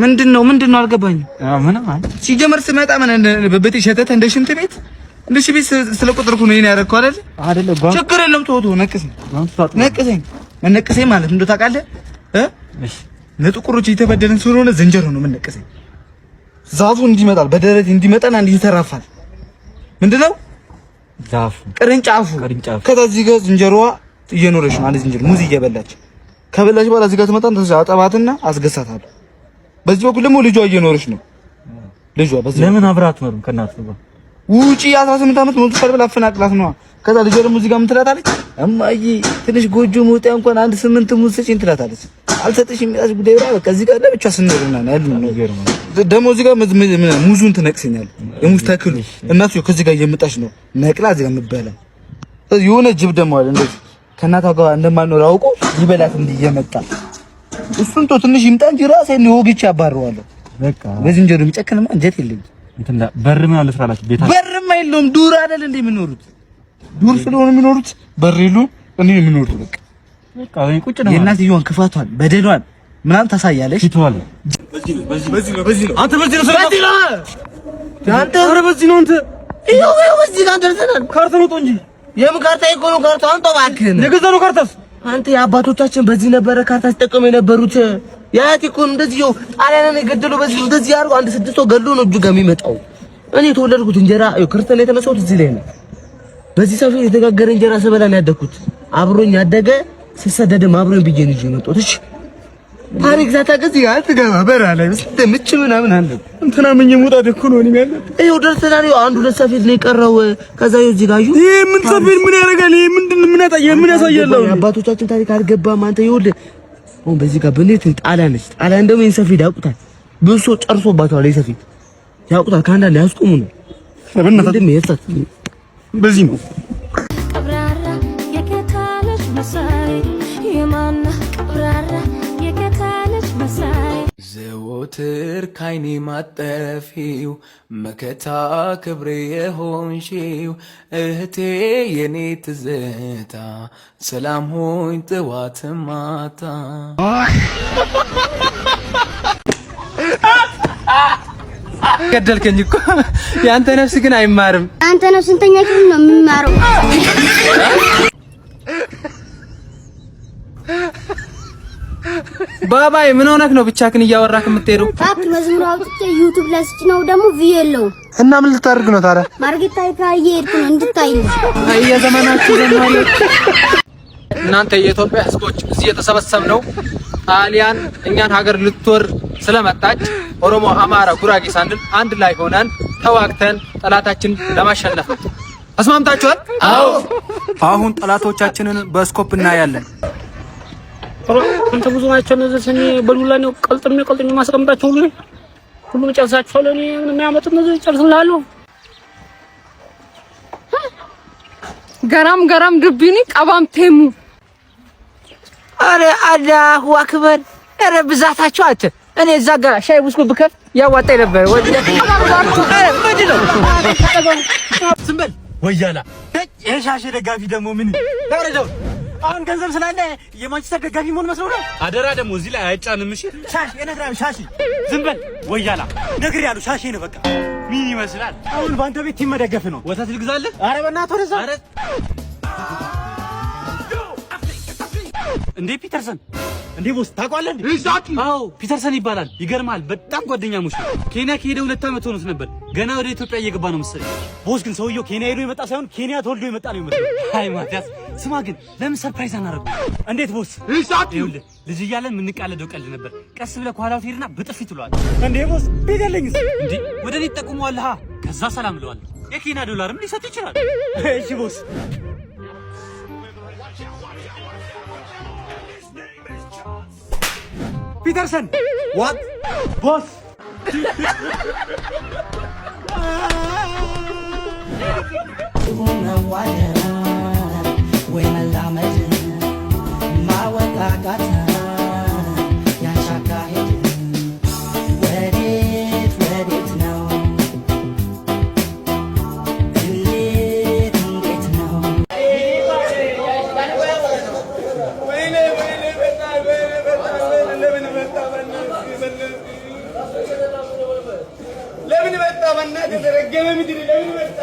ምንድነው አልገባኝም። ምንም ሲጀመር ስመጣ ምን በቤት ሸተተ እንደ ሽንት ቤት እንደ ሽንት ቤት ስለቆጠርኩ ነው ይሄን ያደረኩ አይደል? ችግር የለም ተወው። ነቅሰኝ መነቅሰኝ ማለት እንደው ታውቃለህ ለጥቁሮች የተበደልን ስለሆነ ዝንጀሮ ነው መነቅሰኝ። ዛፉ እንዲመጣል በደረት እንዲመጣና እንዲተራፋል ምንድነው ዛፉ ቅርንጫፉ ከዚህ ጋር ዝንጀሮዋ እየኖረች ነው። አንድ ዝንጀሮ ሙዝ እየበላች ከበላች በኋላ እዚህ ጋር ትመጣና አጠባትና አስገሳታለሁ። በዚህ በኩል ደግሞ ልጇ እየኖረች ነው። ልጇ በዚህ ለምን አብራት ነው ከናት ነው ውጪ 18 ዓመት ሞልቶ ካልበላ አፈናቅላት ነው። ከዛ ልጇ ደግሞ እዚህ ጋር ምን ትላታለች? እማዬ ትንሽ ጎጆ መውጣያ እንኳን አንድ 8 ሙዝ ስጪኝ ትላታለች። አልሰጥሽም ያዝ ጉዳይ ነው። በቃ እዚህ ጋር ለብቻ ስንኖርና ያለው ነገር ነው። ደግሞ እዚህ ጋር ሙዙን ትነቅሰኛለህ። የሙዝ ተክሉ እናቱ ከዚህ ጋር እየመጣች ነው ነቅላ እዚህ ጋር የምትበላ። የሆነ ጅብ ደግሞ አለ እንደዚህ ከእናቷ ጋር እንደማኖር አውቆ ይበላት እንዲህ እየመጣ እሱን ቶ ትንሽ ይምጣ እንጂ ራሴን ወግቼ አባረዋለሁ። በቃ በዝንጀሮ የሚጨክንማ እንጀት የለኝም። እንትና በርም ያለ ስራላችሁ ቤታ በርም አይደለም ዱር አይደል እንዴ የሚኖሩት? ዱር ስለሆነ የሚኖሩት በር የለውም እንዴ የሚኖሩት? በቃ አሁን ቁጭ ነው። የእናትየዋን ክፋቷን በደሏን ምናምን ታሳያለሽ። ይተዋል። በዚህ ነው አንተ በዚህ ነው አንተ ኧረ በዚህ ነው አንተ ይኸው በዚህ ጋር ደርሰናል። ካርታ ነው እንጂ የምን ካርታ ይቆኑ ካርታ አንተ እባክህ የገዛ ነው ካርታስ አንተ የአባቶቻችን በዚህ ነበረ ካርታ ሲጠቀሙ የነበሩት። ያት ይቆኑ እንደዚህ ነው ጣሊያንን የገደለው በዚህ እንደዚህ ያርጉ አንድ 6 ሰው ገድሎ ነው እጁ ጋር የሚመጣው። እኔ የተወለድኩት እንጀራ ክርስቲያን የተነሳሁት እዚህ ላይ ነው። በዚህ ሰፈር የተጋገረ እንጀራ ስበላ ነው ያደግኩት። አብሮኝ ያደገ ሲሰደድም አብሮኝ ብዬ ነው የመጣሁት። እሺ ታሪክ ዛታገዝ ያት ገባ በራለ ምች ምናምን አለ እንትና ምን ይሙጣ ደኩ ነው እኔ ያለ ይኸው ደርሰናል። አንድ ሁለት ሰፌድ ነው የቀረው። ከዛ እዚህ ጋር ይሄ ምን ሰፌድ ምን ያደርጋል? ይሄ ምንድን ምን ያሳያል? አባቶቻችን ታሪክ አልገባም አንተ። ይኸውልህ አሁን በዚህ ጋር በኔት ጣሊያን ነች። ጣሊያን ደግሞ ይሄን ሰፌድ ያውቁታል። ብዙ ሰው ጨርሶባታል። ይሄ ሰፌድ ያውቁታል። ካንዳ ሊያስቆሙ ነው ምንድን የሰት በዚህ ነው ቀብራራ የከታለች መሳይ የማና ቀብራራ የከታለች መሳይ ዘወትር ካይኔ ማጠፊው መከታ ክብሬ የሆንሽው እህቴ የኔ ትዝታ ሰላም ሆኝ ጥዋት ማታ ገደልከኝ እኮ ያንተ ነፍስ ግን አይማርም። አንተ ነፍስ እንተኛ ክፍል ነው የሚማረው። ባባይ ምን ሆነክ ነው ብቻህን እያወራክ የምትሄደው? ታክ መዝሙር አውጥቼ ዩቲዩብ ላይ ስጭነው ደግሞ ቪው የለውም። እና ምን ልታደርግ ነው ታዲያ? ማርጌታ ይካዬ እየሄድኩ ነው እንድታይ። የዘመናችሁ ዘመናዎች እናንተ የኢትዮጵያ ሕዝቦች እዚህ የተሰበሰብነው ጣሊያን እኛን ሀገር ልትወር ስለመጣች ኦሮሞ፣ አማራ፣ ጉራጌ ሳንል አንድ ላይ ሆነን ተዋግተን ጠላታችን ለማሸነፍ ነው። ተስማምታችኋል? አዎ። አሁን ጠላቶቻችንን በስኮፕ እናያለን። አንተ ብዙ ናቸው እነዚህ ሰኔ በሉላ ነው ቀልጥሜ ማስቀምጣቸው ሁሉም ጨርሳችኋል። እኔ ምን የሚያመጡት እነዚህ ጨርስልሃለሁ። ገራም ድብኒ ቀባም ቴሙ አረ አላሁ አክበር። አረ ብዛታችሁ አተ እኔ እዛ ጋር ሻይ ብስኩት ብከፍ ያዋጣኝ ነበር። ዝምበል ወያላ የሻሽ ደጋፊ ደግሞ ምን ታረደው? አሁን ገንዘብ ስላለ የማንቸስተር ደጋፊ መሆን መስሎ ነው። አደራ ደግሞ እዚህ ላይ አይጫንም። እሺ ሻሽ የነግራም ሻሽ ዝምበል ወያላ ነግር ያሉ ሻሽ ነው። በቃ ምን ይመስላል? አሁን ባንተ ቤት ቲም መደገፍ ነው። ወተት ልግዛልህ? አረ በእናትህ ወደዛ። አረ እንዴ ፒተርሰን እንዴ ቦስ ታውቀዋለህ እንዴ? አዎ ፒተርሰን ይባላል። ይገርማል። በጣም ጓደኛሞች ነው። ኬንያ ከሄደ 2 ዓመት ሆኖት ነበር። ገና ወደ ኢትዮጵያ እየገባ ነው መሰለኝ። ቦስ ግን ሰውየው ኬንያ ሄዶ የመጣ ሳይሆን ኬንያ ተወልዶ የመጣ ነው ይመስላል። አይ ማቲያስ ስማ ግን ለምን ሰርፕራይዝ አናደርጉ? እንዴት ቦስ? ይኸውልህ ልጅ እያለን የምንቃለደው ቀልድ ነበር። ቀስ ብለህ ከኋላው ትሄድና በጥፊ ትለዋል። እንዴ ቦስ ቢደለኝስ? እንዴ ወደ እኔ ተጠቁመዋለህ። ከዛ ሰላም ብለዋል። የኬንያ ዶላርም ሊሰጥ ይችላል። እሺ ቦስ ፒተርሰን what boss ለምን መጣ? በእናትህ ተረገመ ምድር ለምን መጣ?